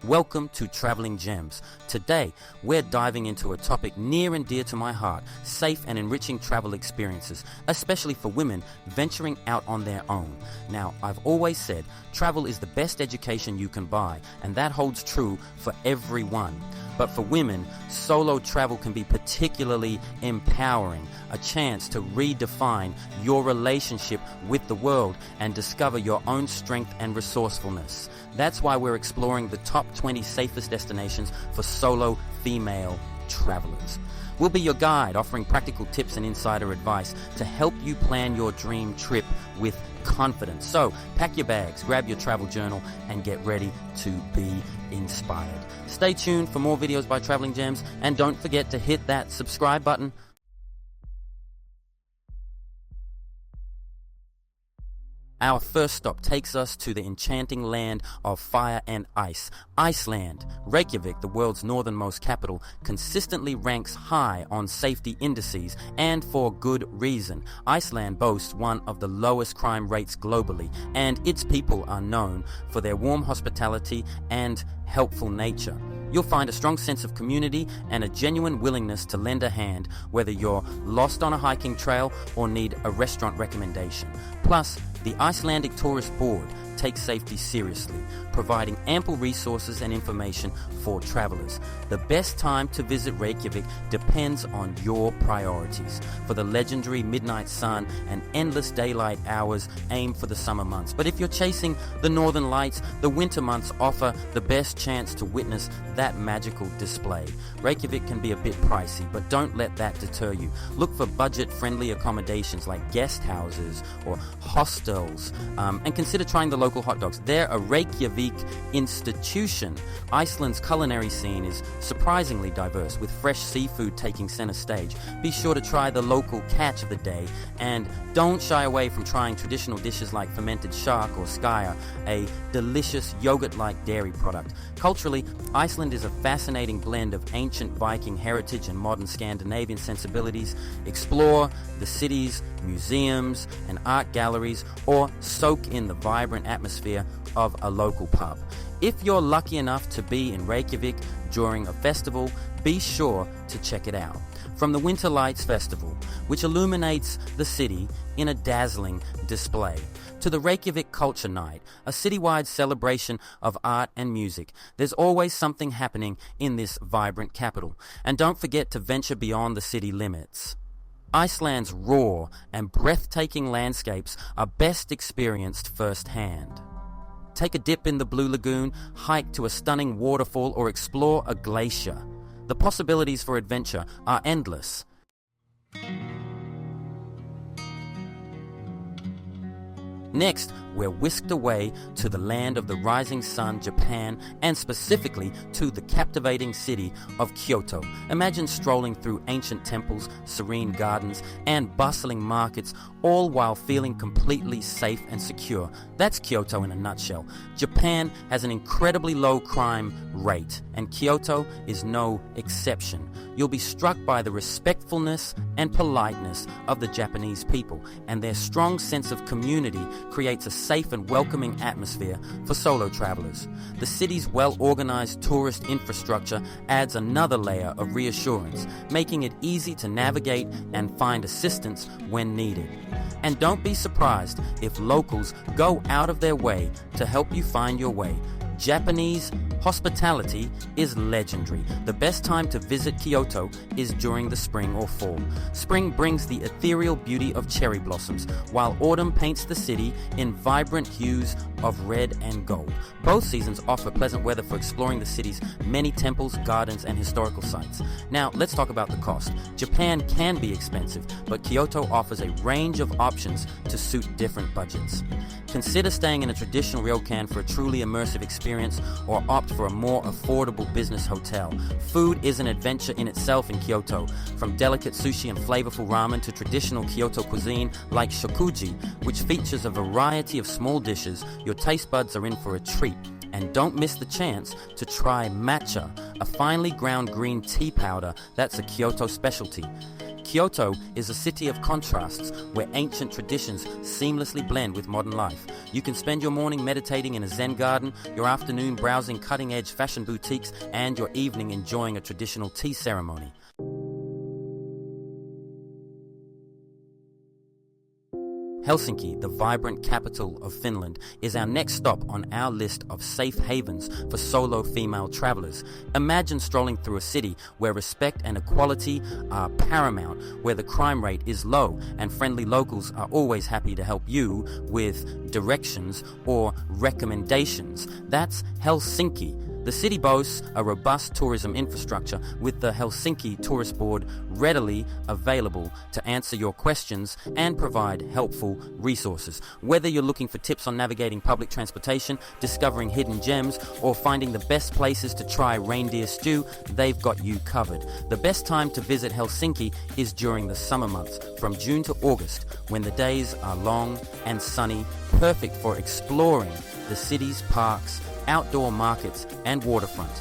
Welcome to Traveling Gems. Today, we're diving into a topic near and dear to my heart, safe and enriching travel experiences, especially for women venturing out on their own. Now, I've always said, travel is the best education you can buy, and that holds true for everyone. But for women, solo travel can be particularly empowering, a chance to redefine your relationship with the world and discover your own strength and resourcefulness. That's why we're exploring the top 20 safest destinations for solo female travelers. We'll be your guide, offering practical tips and insider advice to help you plan your dream trip with confidence. So pack your bags, grab your travel journal, and get ready to be inspired. Stay tuned for more videos by Traveling Gems, and don't forget to hit that subscribe button. Our first stop takes us to the enchanting land of fire and ice, Iceland. Reykjavik, the world's northernmost capital, consistently ranks high on safety indices, and for good reason. Iceland boasts one of the lowest crime rates globally, and its people are known for their warm hospitality and helpful nature. You'll find a strong sense of community and a genuine willingness to lend a hand, whether you're lost on a hiking trail or need a restaurant recommendation. Plus, the Icelandic Tourist Board takes safety seriously, providing ample resources and information for travelers. The best time to visit Reykjavik depends on your priorities. For the legendary midnight sun and endless daylight hours, aim for the summer months. But if you're chasing the northern lights, the winter months offer the best chance to witness that magical display. Reykjavik can be a bit pricey, but don't let that deter you. Look for budget-friendly accommodations like guest houses or hostels, and consider trying the local hot dogs. They're a Reykjavik institution. Iceland's culinary scene is surprisingly diverse, with fresh seafood taking center stage. Be sure to try the local catch of the day, and don't shy away from trying traditional dishes like fermented shark or skyr, a delicious yogurt-like dairy product. Culturally, Iceland is a fascinating blend of ancient Viking heritage and modern Scandinavian sensibilities. Explore the city's museums and art galleries, or soak in the vibrant atmosphere of a local pub. If you're lucky enough to be in Reykjavik during a festival, be sure to check it out. From the Winter Lights Festival, which illuminates the city in a dazzling display, to the Reykjavik Culture Night, a citywide celebration of art and music, there's always something happening in this vibrant capital. And don't forget to venture beyond the city limits. Iceland's raw and breathtaking landscapes are best experienced firsthand. Take a dip in the Blue Lagoon, hike to a stunning waterfall, or explore a glacier. The possibilities for adventure are endless. Next, we're whisked away to the land of the rising sun, Japan, and specifically to the captivating city of Kyoto. Imagine strolling through ancient temples, serene gardens, and bustling markets, all while feeling completely safe and secure. That's Kyoto in a nutshell. Japan has an incredibly low crime rate, and Kyoto is no exception. You'll be struck by the respectfulness and politeness of the Japanese people, and their strong sense of community creates a safe and welcoming atmosphere for solo travelers. The city's well-organized tourist infrastructure adds another layer of reassurance, making it easy to navigate and find assistance when needed. And don't be surprised if locals go out of their way to help you find your way. Japanese hospitality is legendary. The best time to visit Kyoto is during the spring or fall. Spring brings the ethereal beauty of cherry blossoms, while autumn paints the city in vibrant hues of red and gold. Both seasons offer pleasant weather for exploring the city's many temples, gardens, and historical sites. Now, let's talk about the cost. Japan can be expensive, but Kyoto offers a range of options to suit different budgets. Consider staying in a traditional ryokan for a truly immersive experience, or opt for a more affordable business hotel. Food is an adventure in itself in Kyoto, from delicate sushi and flavorful ramen to traditional Kyoto cuisine like shokuji, which features a variety of small dishes. Your taste buds are in for a treat. And don't miss the chance to try matcha, a finely ground green tea powder that's a Kyoto specialty. Kyoto is a city of contrasts where ancient traditions seamlessly blend with modern life. You can spend your morning meditating in a Zen garden, your afternoon browsing cutting-edge fashion boutiques, and your evening enjoying a traditional tea ceremony. Helsinki, the vibrant capital of Finland, is our next stop on our list of safe havens for solo female travelers. Imagine strolling through a city where respect and equality are paramount, where the crime rate is low, and friendly locals are always happy to help you with directions or recommendations. That's Helsinki. The city boasts a robust tourism infrastructure with the Helsinki Tourist Board readily available to answer your questions and provide helpful resources. Whether you're looking for tips on navigating public transportation, discovering hidden gems, or finding the best places to try reindeer stew, they've got you covered. The best time to visit Helsinki is during the summer months, from June to August, when the days are long and sunny, perfect for exploring the city's parks, outdoor markets, and waterfront.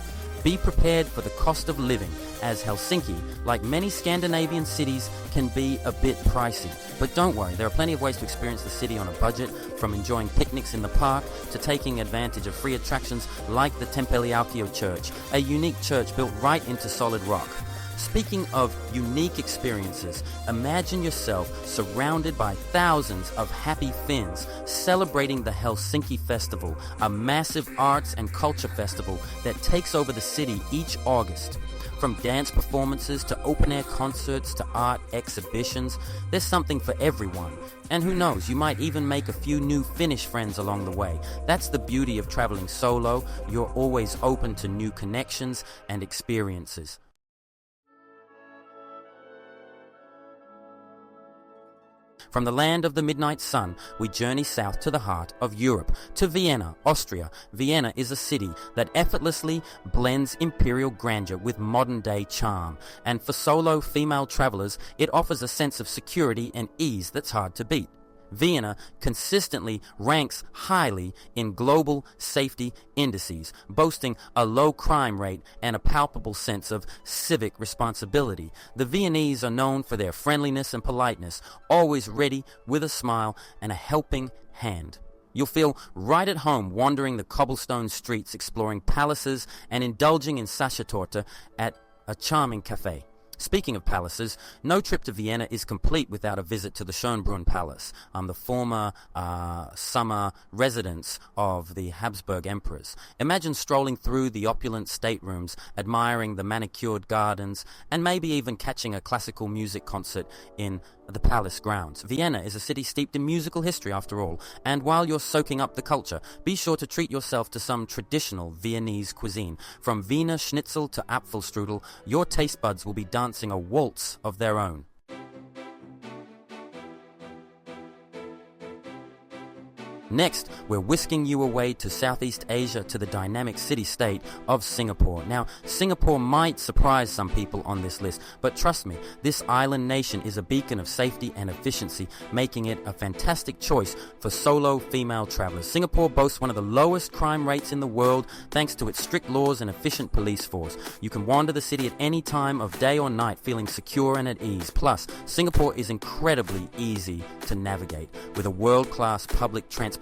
Be prepared for the cost of living, as Helsinki, like many Scandinavian cities, can be a bit pricey. But don't worry, there are plenty of ways to experience the city on a budget, from enjoying picnics in the park to taking advantage of free attractions like the Tempeliaukio Church, a unique church built right into solid rock. Speaking of unique experiences, imagine yourself surrounded by thousands of happy Finns celebrating the Helsinki Festival, a massive arts and culture festival that takes over the city each August. From dance performances to open-air concerts to art exhibitions, there's something for everyone. And who knows, you might even make a few new Finnish friends along the way. That's the beauty of traveling solo. You're always open to new connections and experiences. From the land of the midnight sun, we journey south to the heart of Europe, to Vienna, Austria. Vienna is a city that effortlessly blends imperial grandeur with modern-day charm. And for solo female travelers, it offers a sense of security and ease that's hard to beat. Vienna consistently ranks highly in global safety indices, boasting a low crime rate and a palpable sense of civic responsibility. The Viennese are known for their friendliness and politeness, always ready with a smile and a helping hand. You'll feel right at home wandering the cobblestone streets, exploring palaces and indulging in Sachertorte at a charming cafe. Speaking of palaces, no trip to Vienna is complete without a visit to the Schönbrunn Palace, the former summer residence of the Habsburg emperors. Imagine strolling through the opulent staterooms, admiring the manicured gardens, and maybe even catching a classical music concert in the palace grounds. Vienna is a city steeped in musical history after all, and while you're soaking up the culture, be sure to treat yourself to some traditional Viennese cuisine. From Wiener Schnitzel to Apfelstrudel, your taste buds will be dancing a waltz of their own. Next, we're whisking you away to Southeast Asia to the dynamic city-state of Singapore. Now, Singapore might surprise some people on this list, but trust me, this island nation is a beacon of safety and efficiency, making it a fantastic choice for solo female travelers. Singapore boasts one of the lowest crime rates in the world thanks to its strict laws and efficient police force. You can wander the city at any time of day or night feeling secure and at ease. Plus, Singapore is incredibly easy to navigate with a world-class public transportation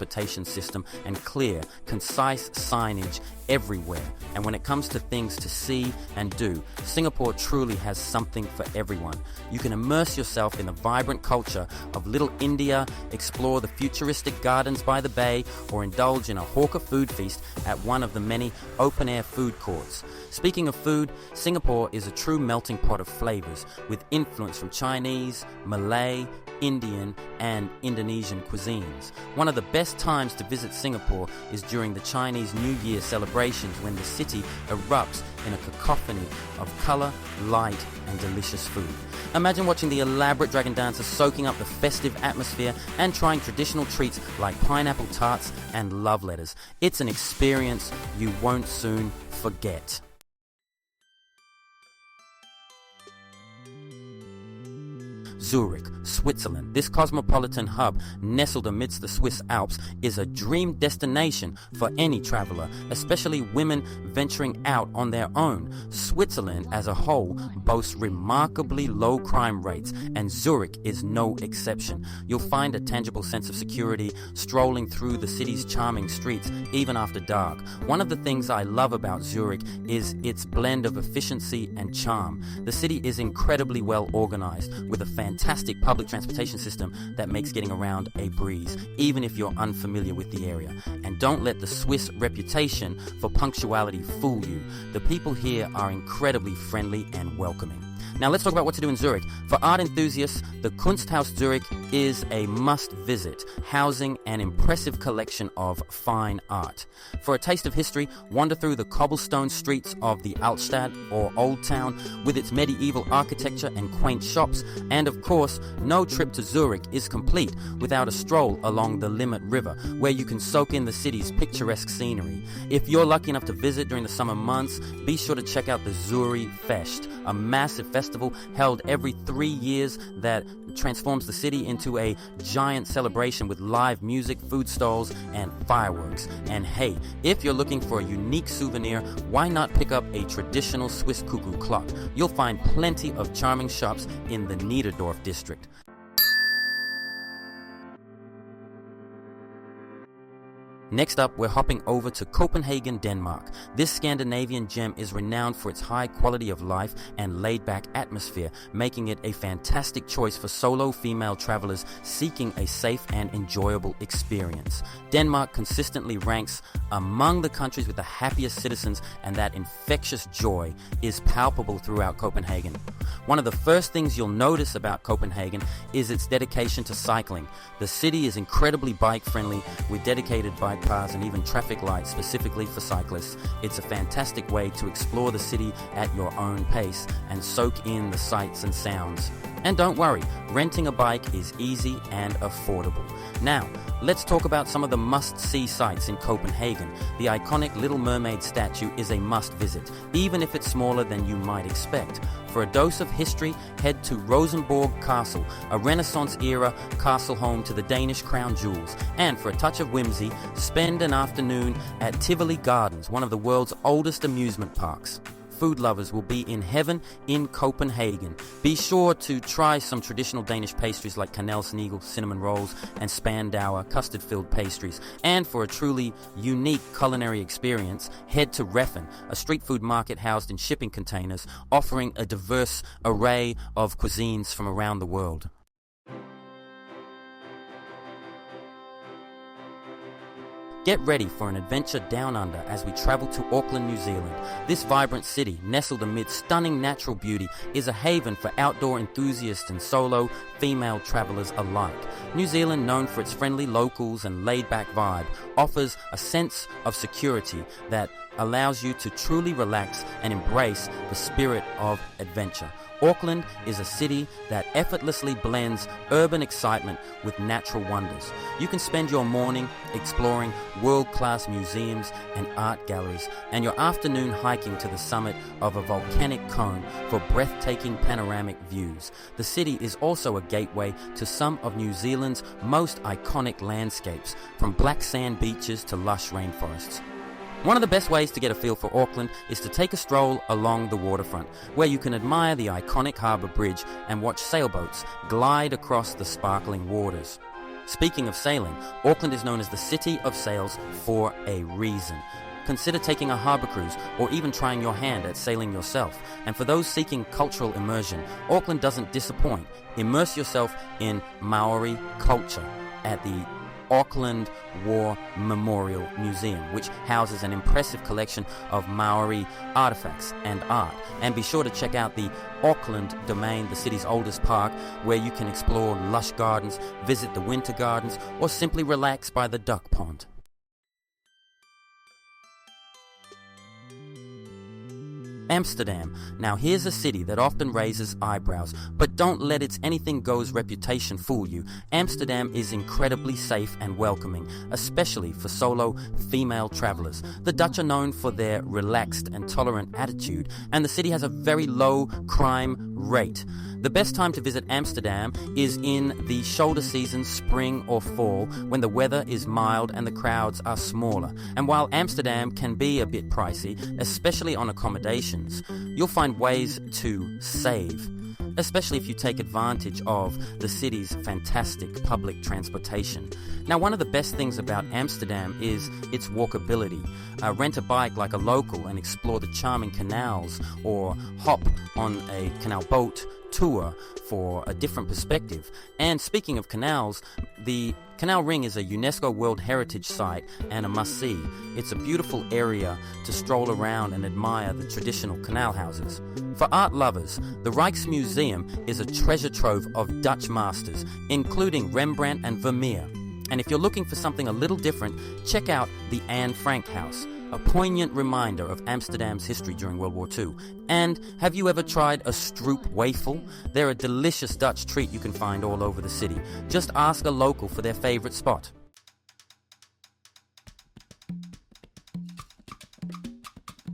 system and clear, concise signage everywhere. And when it comes to things to see and do, Singapore truly has something for everyone. You can immerse yourself in the vibrant culture of Little India, explore the futuristic gardens by the bay, or indulge in a hawker food feast at one of the many open-air food courts. Speaking of food, Singapore is a true melting pot of flavors with influence from Chinese, Malay, Indian, and Indonesian cuisines. One of the best times to visit Singapore is during the Chinese New Year celebrations when the city erupts in a cacophony of color, light, and delicious food. Imagine watching the elaborate dragon dances, soaking up the festive atmosphere, and trying traditional treats like pineapple tarts and love letters. It's an experience you won't soon forget. Zurich, Switzerland. This cosmopolitan hub, nestled amidst the Swiss Alps, is a dream destination for any traveler, especially women venturing out on their own. Switzerland as a whole boasts remarkably low crime rates, and Zurich is no exception. You'll find a tangible sense of security strolling through the city's charming streets, even after dark. One of the things I love about Zurich is its blend of efficiency and charm. The city is incredibly well organized, with a fantastic public transportation system that makes getting around a breeze, even if you're unfamiliar with the area. And don't let the Swiss reputation for punctuality fool you. The people here are incredibly friendly and welcoming. Now let's talk about what to do in Zurich. For art enthusiasts, the Kunsthaus Zurich is a must-visit, housing an impressive collection of fine art. For a taste of history, wander through the cobblestone streets of the Altstadt, or Old Town, with its medieval architecture and quaint shops. And of course, no trip to Zurich is complete without a stroll along the Limmat River, where you can soak in the city's picturesque scenery. If you're lucky enough to visit during the summer months, be sure to check out the Zuri Fest, a massive festival held every 3 years that transforms the city into a giant celebration with live music, food stalls, and fireworks. And hey, if you're looking for a unique souvenir, why not pick up a traditional Swiss cuckoo clock? You'll find plenty of charming shops in the Niederdorf district. Next up, we're hopping over to Copenhagen, Denmark. This Scandinavian gem is renowned for its high quality of life and laid-back atmosphere, making it a fantastic choice for solo female travelers seeking a safe and enjoyable experience. Denmark consistently ranks among the countries with the happiest citizens, and that infectious joy is palpable throughout Copenhagen. One of the first things you'll notice about Copenhagen is its dedication to cycling. The city is incredibly bike-friendly, with dedicated bike paths and even traffic lights specifically for cyclists. It's a fantastic way to explore the city at your own pace and soak in the sights and sounds. And don't worry, renting a bike is easy and affordable. Now, let's talk about some of the must-see sights in Copenhagen. The iconic Little Mermaid statue is a must-visit, even if it's smaller than you might expect. For a dose of history, head to Rosenborg Castle, a Renaissance-era castle home to the Danish crown jewels. And for a touch of whimsy, spend an afternoon at Tivoli Gardens, one of the world's oldest amusement parks. Food lovers will be in heaven in Copenhagen. Be sure to try some traditional Danish pastries like kanelsnigel, cinnamon rolls, and spandauer, custard-filled pastries. And for a truly unique culinary experience, head to Reffen, a street food market housed in shipping containers, offering a diverse array of cuisines from around the world. Get ready for an adventure down under as we travel to Auckland, New Zealand. This vibrant city, nestled amid stunning natural beauty, is a haven for outdoor enthusiasts and solo female travelers alike. New Zealand, known for its friendly locals and laid-back vibe, offers a sense of security that allows you to truly relax and embrace the spirit of adventure. Auckland is a city that effortlessly blends urban excitement with natural wonders. You can spend your morning exploring world-class museums and art galleries, and your afternoon hiking to the summit of a volcanic cone for breathtaking panoramic views. The city is also a gateway to some of New Zealand's most iconic landscapes, from black sand beaches to lush rainforests. One of the best ways to get a feel for Auckland is to take a stroll along the waterfront, where you can admire the iconic harbour bridge and watch sailboats glide across the sparkling waters. Speaking of sailing, Auckland is known as the City of Sails for a reason. Consider taking a harbour cruise or even trying your hand at sailing yourself. And for those seeking cultural immersion, Auckland doesn't disappoint. Immerse yourself in Maori culture at the Auckland War Memorial Museum, which houses an impressive collection of Maori artifacts and art. And be sure to check out the Auckland Domain, the city's oldest park, where you can explore lush gardens, visit the winter gardens, or simply relax by the duck pond. Amsterdam. Now here's a city that often raises eyebrows, but don't let its anything goes reputation fool you. Amsterdam is incredibly safe and welcoming, especially for solo female travelers. The Dutch are known for their relaxed and tolerant attitude, and the city has a very low crime rate. The best time to visit Amsterdam is in the shoulder season, spring or fall, when the weather is mild and the crowds are smaller. And while Amsterdam can be a bit pricey, especially on accommodations, you'll find ways to save, especially if you take advantage of the city's fantastic public transportation. Now, one of the best things about Amsterdam is its walkability. Rent a bike like a local and explore the charming canals, or hop on a canal boat tour for a different perspective. And speaking of canals, the Canal Ring is a UNESCO World Heritage Site and a must-see. It's a beautiful area to stroll around and admire the traditional canal houses. For art lovers, the Rijksmuseum is a treasure trove of Dutch masters, including Rembrandt and Vermeer. And if you're looking for something a little different, check out the Anne Frank House, a poignant reminder of Amsterdam's history during World War II. And have you ever tried a stroop wafel? They're a delicious Dutch treat you can find all over the city. Just ask a local for their favorite spot.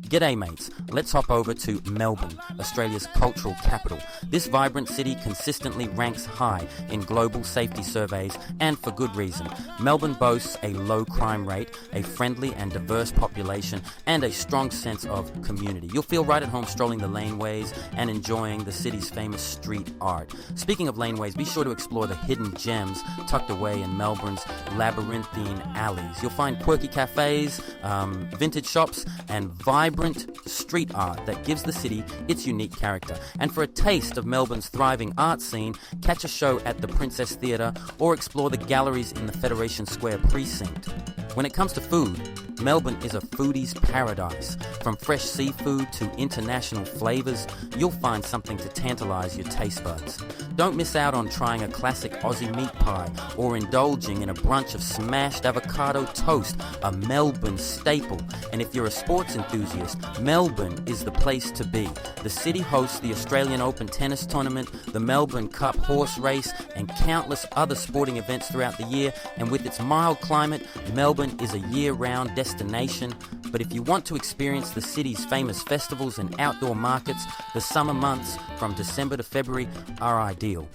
G'day mates, let's hop over to Melbourne, Australia's cultural capital. This vibrant city consistently ranks high in global safety surveys, and for good reason. Melbourne boasts a low crime rate, a friendly and diverse population, and a strong sense of community. You'll feel right at home strolling the laneways and enjoying the city's famous street art. Speaking of laneways, be sure to explore the hidden gems tucked away in Melbourne's labyrinthine alleys. You'll find quirky cafes, vintage shops, and vibrant street art that gives the city its unique character. And for a taste of Melbourne's thriving art scene, catch a show at the Princess Theatre or explore the galleries in the Federation Square precinct. When it comes to food, Melbourne is a foodie's paradise. From fresh seafood to international flavors, you'll find something to tantalize your taste buds. Don't miss out on trying a classic Aussie meat pie or indulging in a brunch of smashed avocado toast, a Melbourne staple. And if you're a sports enthusiast, Melbourne is the place to be. The city hosts the Australian Open tennis tournament, the Melbourne Cup horse race, and countless other sporting events throughout the year. And with its mild climate, Melbourne is a year-round destination. But if you want to experience the city's famous festivals and outdoor markets, the summer months from December to February are ideal.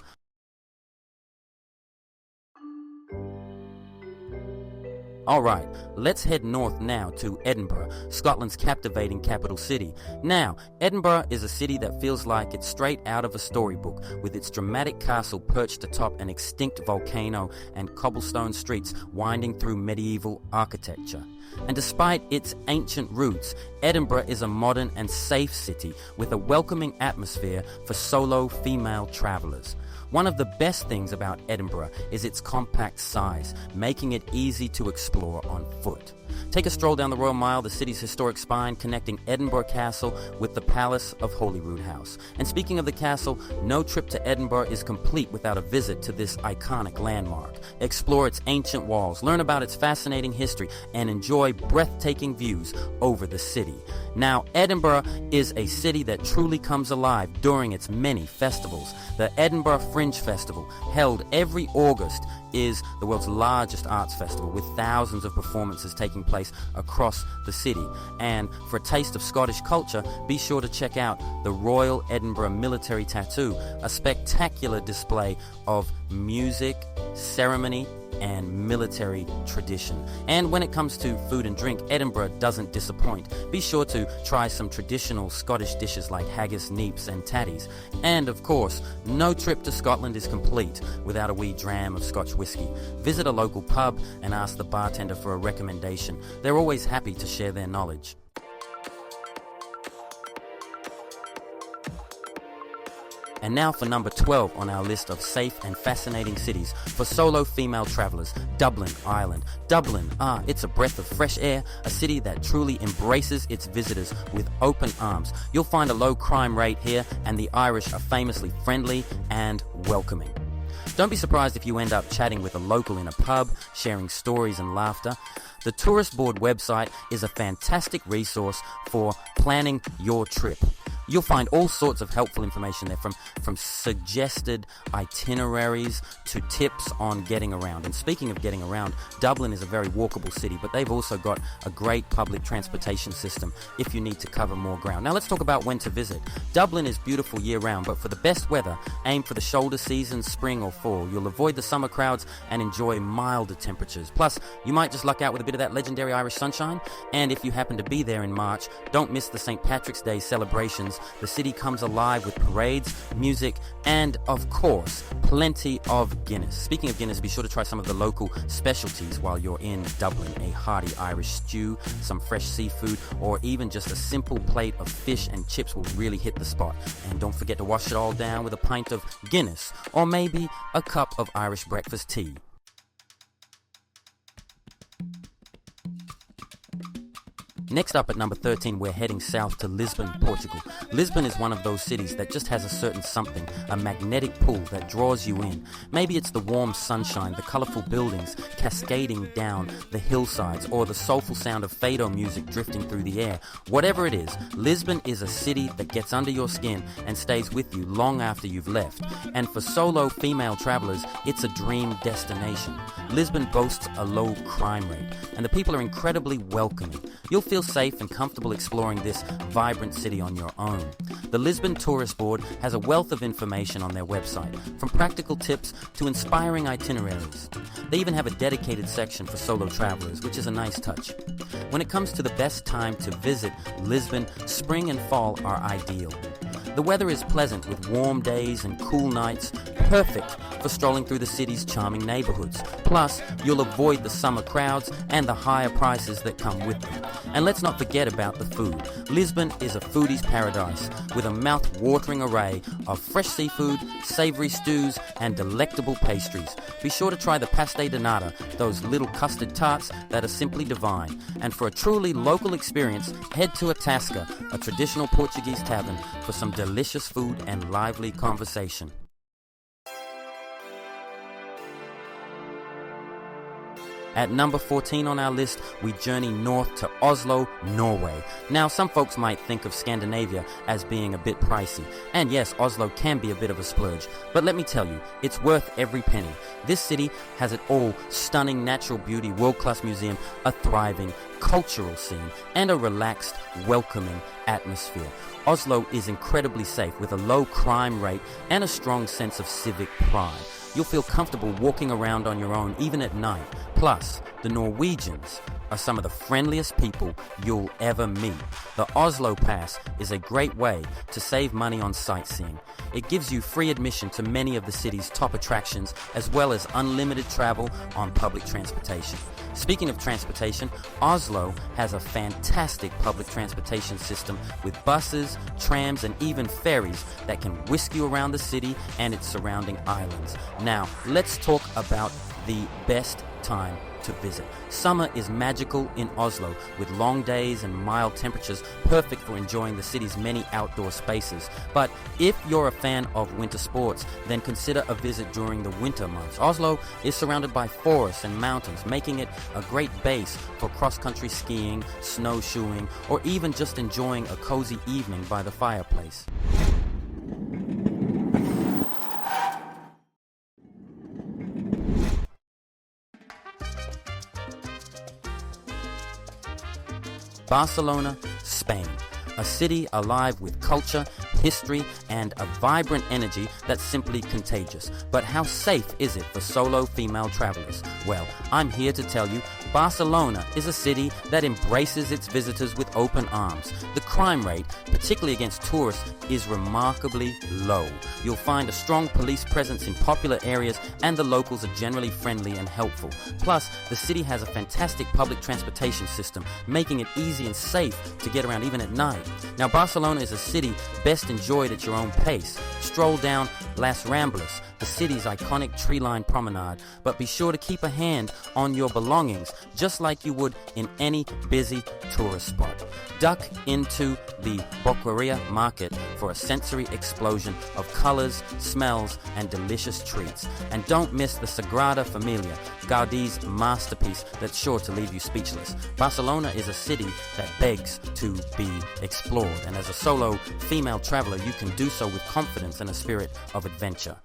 Alright, let's head north now to Edinburgh, Scotland's captivating capital city. Now, Edinburgh is a city that feels like it's straight out of a storybook, with its dramatic castle perched atop an extinct volcano and cobblestone streets winding through medieval architecture. And despite its ancient roots, Edinburgh is a modern and safe city with a welcoming atmosphere for solo female travelers. One of the best things about Edinburgh is its compact size, making it easy to explore on foot. Take a stroll down the Royal Mile, the city's historic spine connecting Edinburgh Castle with the Palace of Holyrood House. And speaking of the castle, no trip to Edinburgh is complete without a visit to this iconic landmark. Explore its ancient walls, learn about its fascinating history, and enjoy breathtaking views over the city. Now, Edinburgh is a city that truly comes alive during its many festivals. The Edinburgh Fringe Festival, held every August, is the world's largest arts festival, with thousands of performances taking place across the city. And for a taste of Scottish culture, be sure to check out the Royal Edinburgh Military Tattoo, a spectacular display of music, ceremony, and military tradition. And when it comes to food and drink, Edinburgh doesn't disappoint. Be sure to try some traditional Scottish dishes like haggis, neeps, and tatties. And of course, no trip to Scotland is complete without a wee dram of Scotch whisky. Visit a local pub and ask the bartender for a recommendation. They're always happy to share their knowledge. And now for number 12 on our list of safe and fascinating cities for solo female travelers, Dublin, Ireland. Dublin, it's a breath of fresh air, a city that truly embraces its visitors with open arms. You'll find a low crime rate here, and the Irish are famously friendly and welcoming. Don't be surprised if you end up chatting with a local in a pub, sharing stories and laughter. The Tourist Board website is a fantastic resource for planning your trip. You'll find all sorts of helpful information there, from suggested itineraries to tips on getting around. And speaking of getting around, Dublin is a very walkable city, but they've also got a great public transportation system if you need to cover more ground. Now let's talk about when to visit. Dublin is beautiful year-round, but for the best weather, aim for the shoulder season, spring or fall. You'll avoid the summer crowds and enjoy milder temperatures. Plus, you might just luck out with a bit of that legendary Irish sunshine. And if you happen to be there in March, don't miss the St. Patrick's Day celebrations. The city comes alive with parades, music, and, of course, plenty of Guinness. Speaking of Guinness, be sure to try some of the local specialties while you're in Dublin. A hearty Irish stew, some fresh seafood, or even just a simple plate of fish and chips will really hit the spot. And don't forget to wash it all down with a pint of Guinness, or maybe a cup of Irish breakfast tea. Next up at number 13, we're heading south to Lisbon, Portugal. Lisbon is one of those cities that just has a certain something, a magnetic pull that draws you in. Maybe it's the warm sunshine, the colourful buildings cascading down the hillsides, or the soulful sound of fado music drifting through the air. Whatever it is, Lisbon is a city that gets under your skin and stays with you long after you've left. And for solo female travellers, it's a dream destination. Lisbon boasts a low crime rate, and the people are incredibly welcoming. You'll feel safe and comfortable exploring this vibrant city on your own. The Lisbon Tourist Board has a wealth of information on their website, from practical tips to inspiring itineraries. They even have a dedicated section for solo travelers, which is a nice touch. When it comes to the best time to visit Lisbon, spring and fall are ideal. The weather is pleasant with warm days and cool nights, perfect for strolling through the city's charming neighborhoods. Plus, you'll avoid the summer crowds and the higher prices that come with them. And let's not forget about the food. Lisbon is a foodie's paradise with a mouth-watering array of fresh seafood, savory stews, and delectable pastries. Be sure to try the pastel de nata, those little custard tarts that are simply divine. And for a truly local experience, head to a Tasca, a traditional Portuguese tavern, for some delicious food and lively conversation. At number 14 on our list, we journey north to Oslo, Norway. Now, some folks might think of Scandinavia as being a bit pricey. And yes, Oslo can be a bit of a splurge. But let me tell you, it's worth every penny. This city has it all: stunning natural beauty, world-class museum, a thriving cultural scene, and a relaxed, welcoming atmosphere. Oslo is incredibly safe with a low crime rate and a strong sense of civic pride. You'll feel comfortable walking around on your own, even at night. Plus, the Norwegians are some of the friendliest people you'll ever meet. The Oslo Pass is a great way to save money on sightseeing. It gives you free admission to many of the city's top attractions, as well as unlimited travel on public transportation. Speaking of transportation, Oslo has a fantastic public transportation system with buses, trams, and even ferries that can whisk you around the city and its surrounding islands. Now, let's talk about the best time to visit. Summer is magical in Oslo, with long days and mild temperatures, perfect for enjoying the city's many outdoor spaces. But if you're a fan of winter sports, then consider a visit during the winter months. Oslo is surrounded by forests and mountains, making it a great base for cross-country skiing, snowshoeing, or even just enjoying a cozy evening by the fireplace. Barcelona, Spain. A city alive with culture, history, and a vibrant energy that's simply contagious. But how safe is it for solo female travelers? Well, I'm here to tell you, Barcelona is a city that embraces its visitors with open arms. The crime rate, particularly against tourists, is remarkably low. You'll find a strong police presence in popular areas, and the locals are generally friendly and helpful. Plus, the city has a fantastic public transportation system, making it easy and safe to get around even at night. Now, Barcelona is a city best just enjoy it at your own pace. Stroll down Las Ramblas, the city's iconic tree-lined promenade, but be sure to keep a hand on your belongings, just like you would in any busy tourist spot. Duck into the Boqueria market for a sensory explosion of colors, smells, and delicious treats. And don't miss the Sagrada Familia, Gaudi's masterpiece that's sure to leave you speechless. Barcelona is a city that begs to be explored, and as a solo female traveler, you can do so with confidence and a spirit of adventure.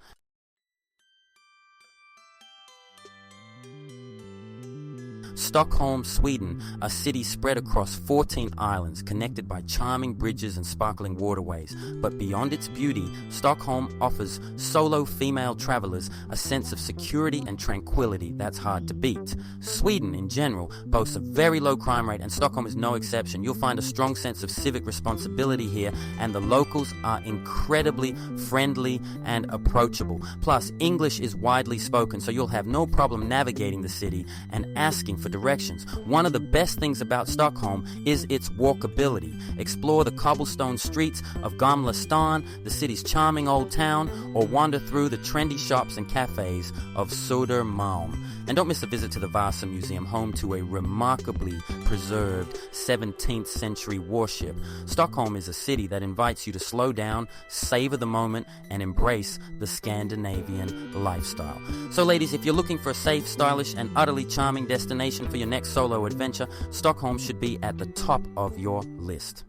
Stockholm, Sweden, a city spread across 14 islands, connected by charming bridges and sparkling waterways. But beyond its beauty, Stockholm offers solo female travelers a sense of security and tranquility that's hard to beat. Sweden, in general, boasts a very low crime rate, and Stockholm is no exception. You'll find a strong sense of civic responsibility here, and the locals are incredibly friendly and approachable. Plus, English is widely spoken, so you'll have no problem navigating the city and asking for directions. One of the best things about Stockholm is its walkability. Explore the cobblestone streets of Gamla Stan, the city's charming old town, or wander through the trendy shops and cafes of Södermalm. And don't miss a visit to the Vasa Museum, home to a remarkably preserved 17th century warship. Stockholm is a city that invites you to slow down, savor the moment, and embrace the Scandinavian lifestyle. So ladies, if you're looking for a safe, stylish, and utterly charming destination for your next solo adventure, Stockholm should be at the top of your list.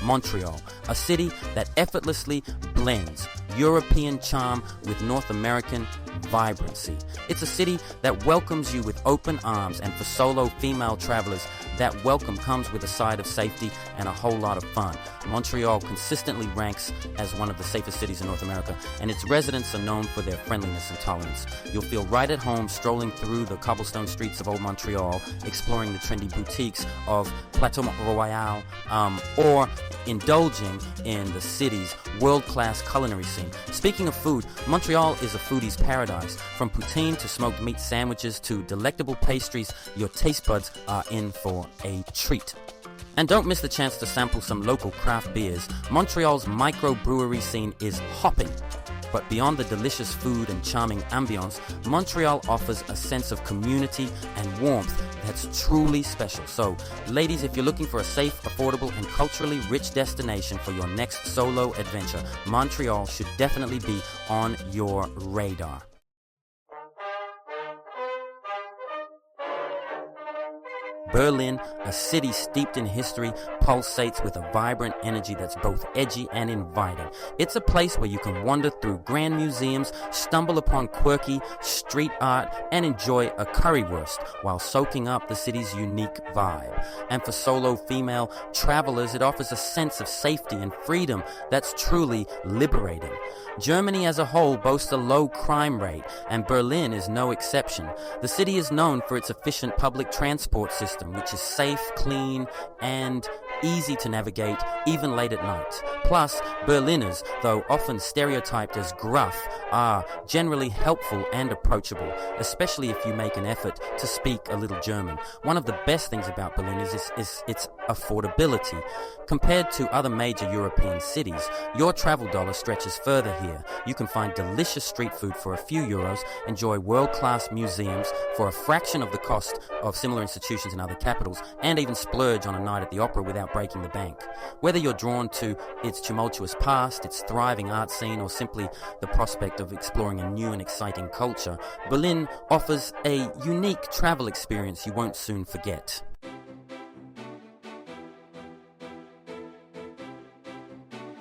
Montreal, a city that effortlessly blends European charm with North American vibrancy. It's a city that welcomes you with open arms, and for solo female travelers, that welcome comes with a side of safety and a whole lot of fun. Montreal consistently ranks as one of the safest cities in North America, and its residents are known for their friendliness and tolerance. You'll feel right at home strolling through the cobblestone streets of Old Montreal, exploring the trendy boutiques of Plateau Royal, or indulging in the city's world-class culinary scene. Speaking of food, Montreal is a foodie's paradise. From poutine to smoked meat sandwiches to delectable pastries, your taste buds are in for a treat. And don't miss the chance to sample some local craft beers. Montreal's microbrewery scene is hopping. But beyond the delicious food and charming ambience, Montreal offers a sense of community and warmth that's truly special. So, ladies, if you're looking for a safe, affordable, and culturally rich destination for your next solo adventure, Montreal should definitely be on your radar. Berlin, a city steeped in history, pulsates with a vibrant energy that's both edgy and inviting. It's a place where you can wander through grand museums, stumble upon quirky street art, and enjoy a currywurst while soaking up the city's unique vibe. And for solo female travelers, it offers a sense of safety and freedom that's truly liberating. Germany as a whole boasts a low crime rate, and Berlin is no exception. The city is known for its efficient public transport system, which is safe, clean, and easy to navigate even late at night. Plus, Berliners, though often stereotyped as gruff, are generally helpful and approachable, especially if you make an effort to speak a little German. One of the best things about Berlin is its affordability. Compared to other major European cities, your travel dollar stretches further here. You can find delicious street food for a few euros, enjoy world-class museums for a fraction of the cost of similar institutions in other capitals, and even splurge on a night at the opera without breaking the bank. Whether you're drawn to its tumultuous past, its thriving art scene, or simply the prospect of exploring a new and exciting culture, Berlin offers a unique travel experience you won't soon forget.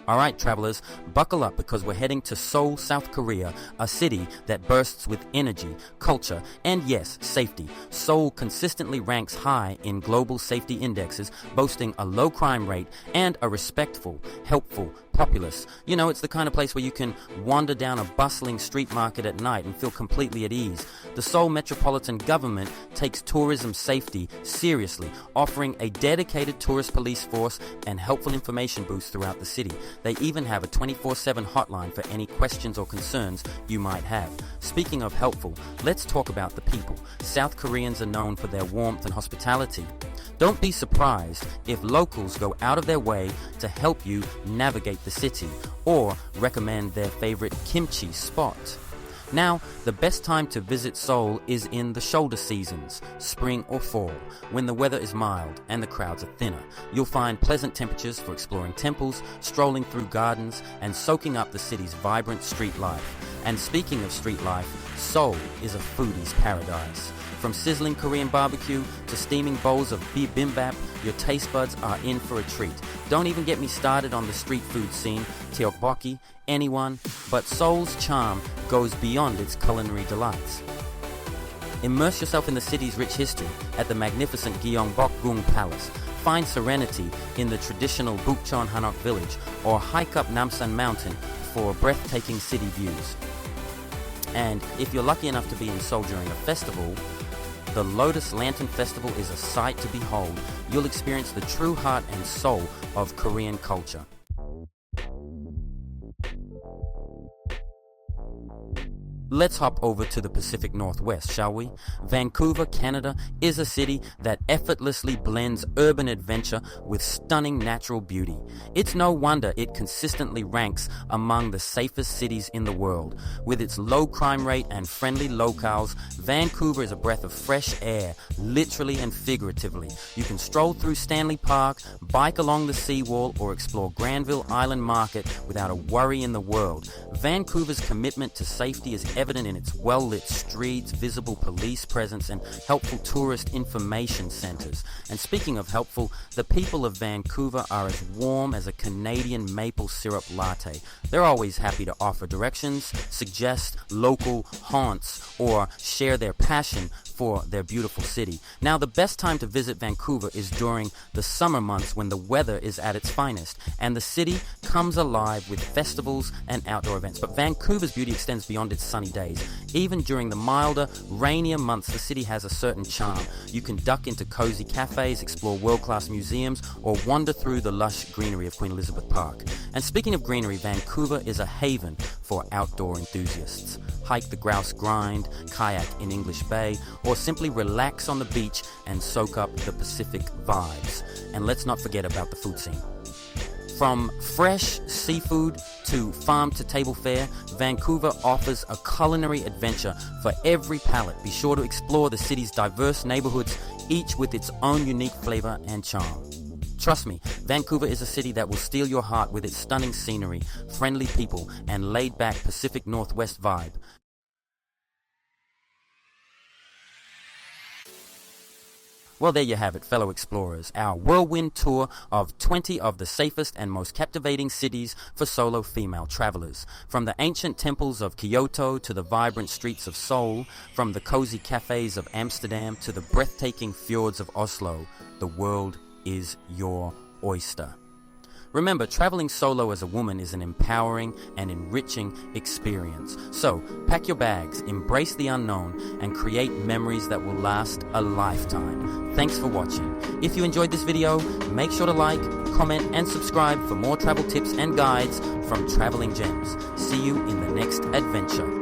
Alright travelers, buckle up because we're heading to Seoul, South Korea, a city that bursts with energy, culture, and yes, safety. Seoul consistently ranks high in global safety indexes, boasting a low crime rate and a respectful, helpful populace. You know, it's the kind of place where you can wander down a bustling street market at night and feel completely at ease. The Seoul metropolitan government takes tourism safety seriously, offering a dedicated tourist police force and helpful information booths throughout the city. They even have a 24/7 hotline for any questions or concerns you might have. Speaking of helpful, let's talk about the people. South Koreans are known for their warmth and hospitality. Don't be surprised if locals go out of their way to help you navigate the city or recommend their favorite kimchi spot. Now, the best time to visit Seoul is in the shoulder seasons, spring or fall, when the weather is mild and the crowds are thinner. You'll find pleasant temperatures for exploring temples, strolling through gardens, and soaking up the city's vibrant street life. And speaking of street life, Seoul is a foodie's paradise. From sizzling Korean barbecue to steaming bowls of bibimbap, your taste buds are in for a treat. Don't even get me started on the street food scene, tteokbokki, anyone, but Seoul's charm goes beyond its culinary delights. Immerse yourself in the city's rich history at the magnificent Gyeongbokgung Palace. Find serenity in the traditional Bukchon Hanok village, or hike up Namsan Mountain for breathtaking city views. And if you're lucky enough to be in Seoul during a festival, the Lotus Lantern Festival is a sight to behold. You'll experience the true heart and soul of Korean culture. Let's hop over to the Pacific Northwest, shall we? Vancouver, Canada is a city that effortlessly blends urban adventure with stunning natural beauty. It's no wonder it consistently ranks among the safest cities in the world. With its low crime rate and friendly locales, Vancouver is a breath of fresh air, literally and figuratively. You can stroll through Stanley Park, bike along the seawall, or explore Granville Island Market without a worry in the world. Vancouver's commitment to safety is evident in its well-lit streets, visible police presence, and helpful tourist information centers. And speaking of helpful, the people of Vancouver are as warm as a Canadian maple syrup latte. They're always happy to offer directions, suggest local haunts, or share their passion for their beautiful city. Now, the best time to visit Vancouver is during the summer months when the weather is at its finest and the city comes alive with festivals and outdoor events. But Vancouver's beauty extends beyond its sunny days. Even during the milder, rainier months, the city has a certain charm. You can duck into cozy cafes, explore world-class museums, or wander through the lush greenery of Queen Elizabeth Park. And speaking of greenery, Vancouver is a haven for outdoor enthusiasts. Hike the Grouse Grind, kayak in English Bay, or simply relax on the beach and soak up the Pacific vibes. And let's not forget about the food scene. From fresh seafood to farm-to-table fare, Vancouver offers a culinary adventure for every palate. Be sure to explore the city's diverse neighborhoods, each with its own unique flavor and charm. Trust me, Vancouver is a city that will steal your heart with its stunning scenery, friendly people, and laid-back Pacific Northwest vibe. Well, there you have it, fellow explorers, our whirlwind tour of 20 of the safest and most captivating cities for solo female travelers. From the ancient temples of Kyoto to the vibrant streets of Seoul, from the cozy cafes of Amsterdam to the breathtaking fjords of Oslo, the world is your oyster. Remember, traveling solo as a woman is an empowering and enriching experience. So, pack your bags, embrace the unknown, and create memories that will last a lifetime. Thanks for watching. If you enjoyed this video, make sure to like, comment, and subscribe for more travel tips and guides from Traveling Gems. See you in the next adventure.